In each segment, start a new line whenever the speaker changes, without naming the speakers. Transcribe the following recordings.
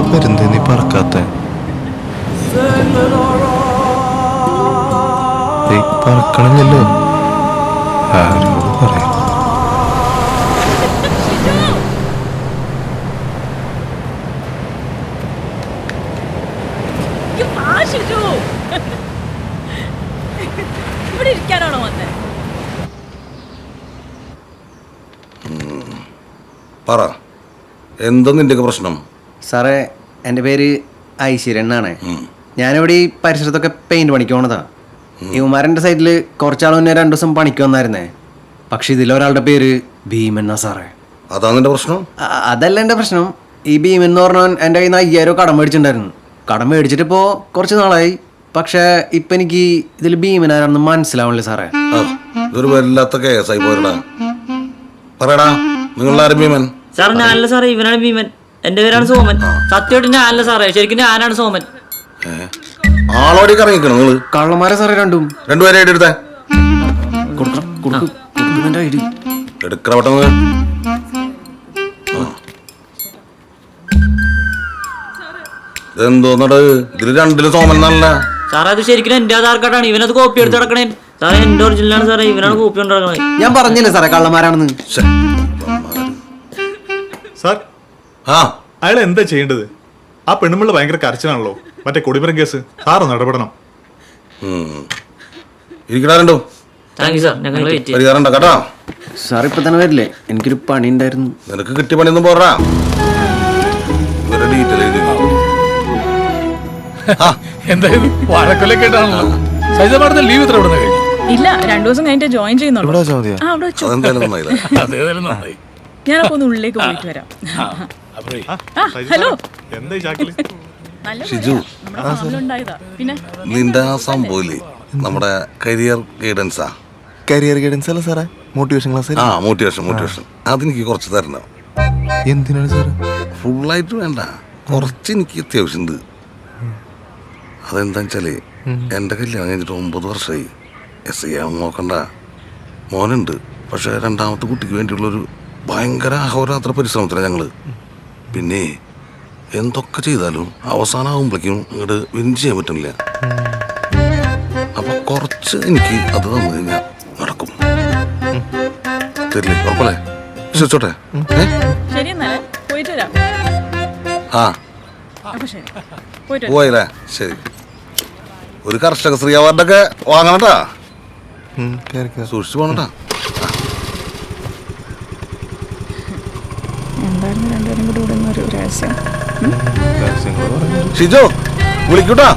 പെരുന്തേ നീ പറക്കാത്ത പറക്കണില്ലല്ലോ ആരോട് പറയാം.
ഇവിടെ ഇരിക്കാനാണോ വന്നത്?
പറ, എന്താ നിന്റെ പ്രശ്നം?
സാറേ, എൻ്റെ പേര് ഐശ്വര്യൻ എന്നാണ്. ഞാനിവിടെ ഈ പരിസരത്തൊക്കെ പെയിന്റ് പണിക്ക് പോണതാ. ഇവന്മാരൻ്റെ സൈഡിൽ കുറച്ചാൾ മുന്നേ 2 ദിവസം പണിക്ക് വന്നായിരുന്നേ. പക്ഷെ ഇതിലൊരാളുടെ പേര് ഭീമൻ എന്നാ സാറേ.
അതാ നിന്റെ പ്രശ്നം?
അതല്ല എൻ്റെ പ്രശ്നം. ഈ ഭീമൻ എന്ന് പറഞ്ഞാൽ എൻ്റെ കയ്യിൽ നിന്ന് 5000 കടം മേടിച്ചിട്ടുണ്ടായിരുന്നു. കടം മേടിച്ചിട്ടിപ്പോൾ കുറച്ച് നാളായി. പക്ഷെ ഇപ്പം എനിക്ക് ഇതിൽ ഭീമനാരാണെന്ന് മനസ്സിലാവണില്ല സാറേ.
ഇതൊരു വല്ലാത്ത കേസായി പോരടാ. പറയടാ, നിങ്ങളാരും ഭീമൻ?
സാർ ഞാനല്ല സാറേ, ഇവനാണ് ഭീമൻ. എന്റെ പേരാണ് സോമൻ. സത്യമായിട്ട് ഞാനല്ല സാറേ, ശരിക്കും ഞാനാണ് സോമൻ.
ആളോടി ഇറങ്ങിക്കണം നിങ്ങള്?
കള്ളന്മാരെ സാറേ
രണ്ടുപേരെ എടുത്തേ. എടുക്കണ പെട്ടെന്ന്. ഇതെന്തോന്നട്, ഇതില് 2 സോമൻ എന്നല്ല
സാറേ. അത് ശരിക്കും എന്റെ ആധാർ കാർഡാണ്. ഇവനത് കോപ്പി എടുത്ത് നടക്കണേ സാറേ. എന്റെ ഒറിജിനലാണ് സാറേ, ഇവനാണ് കോപ്പി കൊണ്ട് നടക്കണേ.
ഞാൻ പറഞ്ഞില്ലേ സാറേ കള്ളന്മാരാണെന്ന്.
സാർ, അയാൾ എന്താ ചെയ്യേണ്ടത്? ആ പെണ്ണുമ്പിള്ള ഭയങ്കര കരച്ചിലാണല്ലോ, മറ്റേ കൊടിമരം കേസ്. സാറൊന്ന് ഇടപെടണം.
ഇരിക്കണോ?
താങ്ക് യു സാർ, ഞങ്ങൾ വെയിറ്റ്
പരിഹാരം കേട്ടോ.
സാർ ഇപ്പൊ തന്നെ വരില്ലേ? എനിക്കൊരു പണി ഉണ്ടായിരുന്നു.
നിനക്ക് കിട്ടിയ പണിയൊന്നും പോറാ.
ലീവ് എത്ര കഴിഞ്ഞു?
ഇല്ല, 2 ദിവസം കഴിഞ്ഞിട്ട് ജോയിൻ ചെയ്യുന്നുള്ളൂ. ഞാനപ്പോ ഒന്ന് ഉള്ളിലേക്ക് പോയിട്ട് വരാം. ഹലോ,
ഷിജു,
പിന്നെ
നിന്റെ ആ സംഭവമില്ലേ, നമ്മുടെ കരിയർ ഗൈഡൻസാ?
കരിയർ ഗൈഡൻസ് അല്ല സാറേ, മോട്ടിവേഷൻ ക്ലാസ്.
മോട്ടിവേഷൻ അതെനിക്ക് കുറച്ച് തരണം.
എന്തിനാണ് സാറേ?
ഫുള്ളായിട്ട് വേണ്ട, കുറച്ച് എനിക്ക് അത്യാവശ്യമുണ്ട്. അതെന്താ വെച്ചാല്, എൻ്റെ കല്യാണം കഴിഞ്ഞിട്ട് 9 വർഷമായി. SI ആണെന്ന് നോക്കണ്ട. മോനുണ്ട്, പക്ഷെ 2ാമത്തെ കുട്ടിക്ക് വേണ്ടിയുള്ളൊരു ഭയങ്കര അഹോരാത്ര പരിശ്രമത്തിലാണ് ഞങ്ങള്. പിന്നെ എന്തൊക്കെ ചെയ്താലും അവസാനമാകുമ്പോഴേക്കും ഇങ്ങോട്ട് വിൻ ചെയ്യാൻ പറ്റുന്നില്ല. അപ്പൊ കുറച്ച് എനിക്ക് അത് തന്നു കഴിഞ്ഞാൽ നടക്കും. തരില്ലേ? ഉറപ്പല്ലേ? വിശ്വസിച്ചോട്ടെ? പോയല്ലേ? ശരി. ഒരു കർഷക ശ്രീ അവാർഡൊക്കെ വാങ്ങണട്ടാ. സൂക്ഷിച്ചു പോണട്ടാ. ഷിജോ വിളിക്കൂട്ടാ.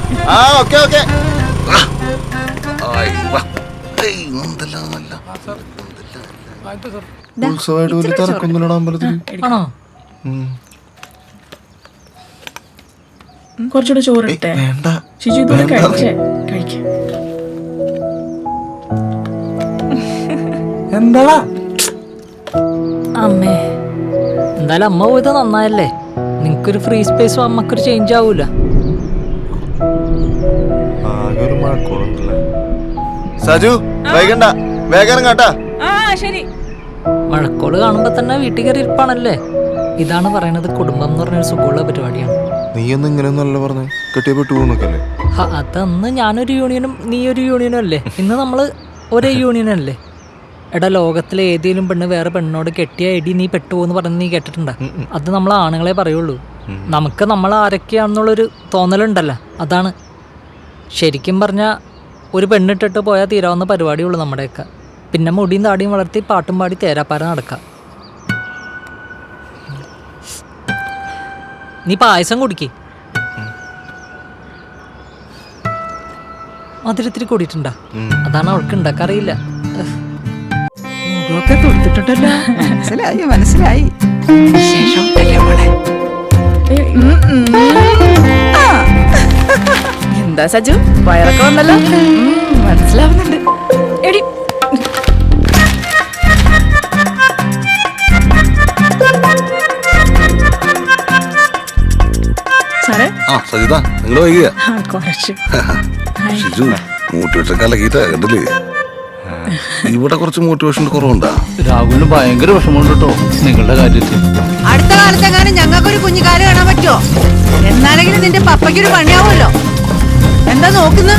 ഉത്സവമായിട്ട് വലിയ തിരക്കൊന്നുമില്ലടാ അമ്പലത്തിൽ.
കുറച്ചുകൂടെ ചോറിട്ടെ. ഷിജു ഇതുവരെ കഴിച്ചേ? കഴിക്കേ.
എന്താ
അമ്മേ, എന്തായാലും അമ്മ പോയത് നന്നായല്ലേ. നിങ്ങൾക്കൊരു ഫ്രീ സ്പേസും അമ്മക്കൊരു ചേഞ്ച് ആവൂല.
സജു വൈകണ്ട, വേഗം കേട്ടാ.
മഴക്കോള് കാണുമ്പോ തന്നെ വീട്ടിൽ കയറി ഇരിപ്പാണല്ലേ. ഇതാണ് പറയണത്, കുടുംബം എന്ന് പറഞ്ഞൊരു സുഖമുള്ള പരിപാടിയാണ്.
നീയൊന്നും ഇങ്ങനെയൊന്നല്ല പറഞ്ഞേ, കെട്ടിയപ്പെട്ടു പോകുന്നൊക്കെയല്ലേ.
അതന്ന് ഞാനൊരു യൂണിയനും നീ ഒരു യൂണിയനും അല്ലേ. ഇന്ന് നമ്മള് ഒരേ യൂണിയനല്ലേ. എടാ, ലോകത്തിലെ ഏതെങ്കിലും പെണ്ണ് വേറെ പെണ്ണിനോട് കെട്ടിയ എടി നീ പെട്ടുപോന്ന് പറഞ്ഞ് നീ കേട്ടിട്ടുണ്ടാ? അത് നമ്മൾ ആണുങ്ങളെ പറയുള്ളൂ. നമുക്ക് നമ്മൾ ആരൊക്കെയാണെന്നുള്ളൊരു തോന്നലുണ്ടല്ലോ, അതാണ്. ശരിക്കും പറഞ്ഞാൽ ഒരു പെണ്ണിട്ടിട്ട് പോയാൽ തീരാവുന്ന പരിപാടിയുള്ളൂ നമ്മുടെയൊക്കെ. പിന്നെ മുടിയും താടിയും വളർത്തി പാട്ടും പാടി തേരാപ്പാര നടക്കാം. നീ പായസം കുടിക്കേ. മധുരത്തിരി കൂടിയിട്ടുണ്ടാ? അതാണ് അവൾക്ക് ഉണ്ടാക്കാറിയില്ല.
കൊടുത്തിട്ടുണ്ടല്ലോ. മനസ്സിലായി. എന്താ സജു, വയറൊക്കെ വന്നല്ലോ. മനസ്സിലാവുന്നുണ്ട്. എടി സാറേ.
സജിത, നിങ്ങൾ വൈകിയ?
കുറച്ച്
ഷിജു മോട്ടിവേഷൻ കലക്കിട്ട കണ്ടില്ലേ? ഇവിടെ കുറച്ച് മോട്ടിവേഷൻ കുറവുണ്ടാ.
രാഹുലിന് ഭയങ്കര വിഷമമുണ്ട് കേട്ടോ നിങ്ങളുടെ കാര്യത്തിൽ.
അടുത്ത കാലത്തെങ്ങാനും ഞങ്ങൾക്ക് ഒരു കുഞ്ഞുകാല് കാണാൻ പറ്റുമോ? എന്നാലെങ്കിലും നിന്റെ പപ്പയ്ക്കൊരു പണിയാവുമല്ലോ. എന്താ നോക്കുന്ന?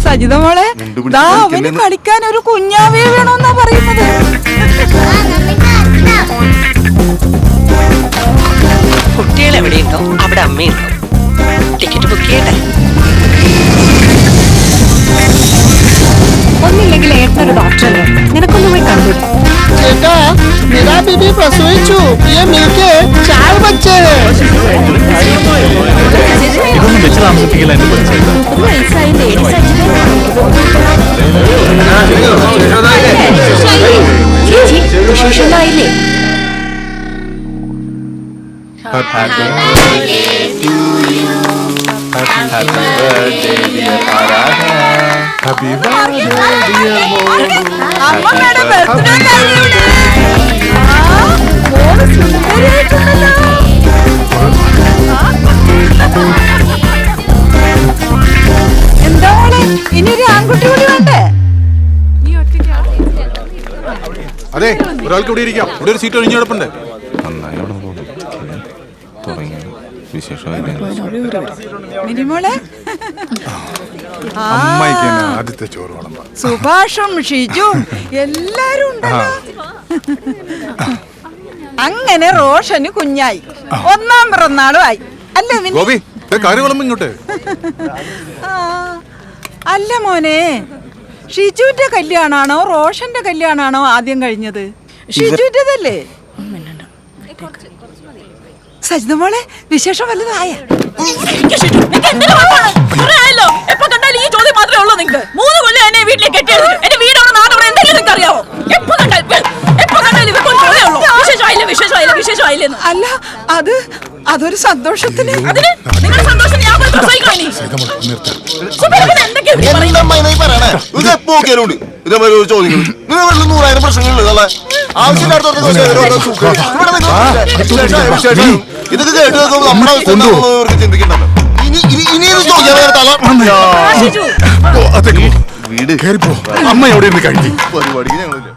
സജിത മോളെ, ദാ അവന് കളിക്കാൻ ഒരു കുഞ്ഞാവേ വേണമെന്നാ പറയുന്നത്.
കുട്ടികൾ എവിടെയുണ്ടോ അവിടെ അമ്മയുണ്ടോ? ടിക്കറ്റ് ബുക്ക് ചെയ്യട്ടെ.
ഒന്നില്ലെങ്കിൽ ഏട്ടനൊരു ഡോക്ടറല്ലേ, നിനക്കൊന്നു പോയി കണ്ടു.
പ്രസവിച്ചു ഇതൊന്നും വെച്ച് താമസിപ്പിക്കില്ല എന്റെ പരിസരത്ത്.
വിശേഷമായില്ലേ? അമ്മയുടെ ബർത്ത്ഡേ കഴിഞ്ഞൂടെ? മോള് സുന്ദരിയായിട്ടുണ്ടല്ലോ. എന്താ മോളെ, ഇനിയൊരു ആൺകുട്ടി കൂടി വേണ്ടേ?
അതെ, ഒരാൾക്ക് ഇവിടെ ഇരിക്കാം. ഇവിടെ ഒരു സീറ്റ് ഒഴിഞ്ഞു കിടപ്പുണ്ട്.
നന്നായി അവിടെ പോകുന്നു തുടങ്ങി വിശേഷമായി
മിനിമോളെ,
അമ്മായിക്ക് തന്നെ ആദ്യത്തെ ചോറ് വിളമ്പ.
സുഭാഷും ഷിജും എല്ലാരും ഉണ്ടല്ലോ. അങ്ങനെ റോഷന് കുഞ്ഞായി, ഒന്നാം പിറന്നാളും ആയി അല്ലേ മിനി?
ഗോപി, കാര്യം വിളമ്പ ഇങ്ങോട്ട്.
ആ, അല്ല മോനെ, ഷിജുവിന്റെ കല്യാണാണോ റോഷന്റെ കല്യാണാണോ ആദ്യം കഴിഞ്ഞത്? ഷിജുവിന്റെതല്ലേ? സജിത മോളെ, വിശേഷം വല്ലതായ?
എപ്പോ കണ്ടാലും ഈ ചോദ്യം മാത്രമേ ഉള്ളൂ നിങ്ങൾക്ക്. 3 കൊല്ലം എന്നെ വീട്ടിലേക്ക് കെട്ടിയെടുത്തു. എന്റെ വീടോട് നാടോടെ എന്തെങ്കിലും നിങ്ങൾക്ക് അറിയാവോ? എപ്പോ കണ്ടാലും വിശേഷമായില്ലെന്ന്.
അല്ല, അതൊരു സന്തോഷത്തിന്.
നിങ്ങളുടെ സന്തോഷം ഞാൻ പോയി പ്രസവിക്കണം ഇനി. എന്തൊക്കെയാണ്
ഇതൊക്കെ കേട്ട് നമ്മുടെ ചിന്തിക്കണ്ടല്ലോ. വീട്
അമ്മ എവിടെ നിന്ന് കഴിഞ്ഞു
പരിപാടിക്ക് ഞങ്ങളില്ല.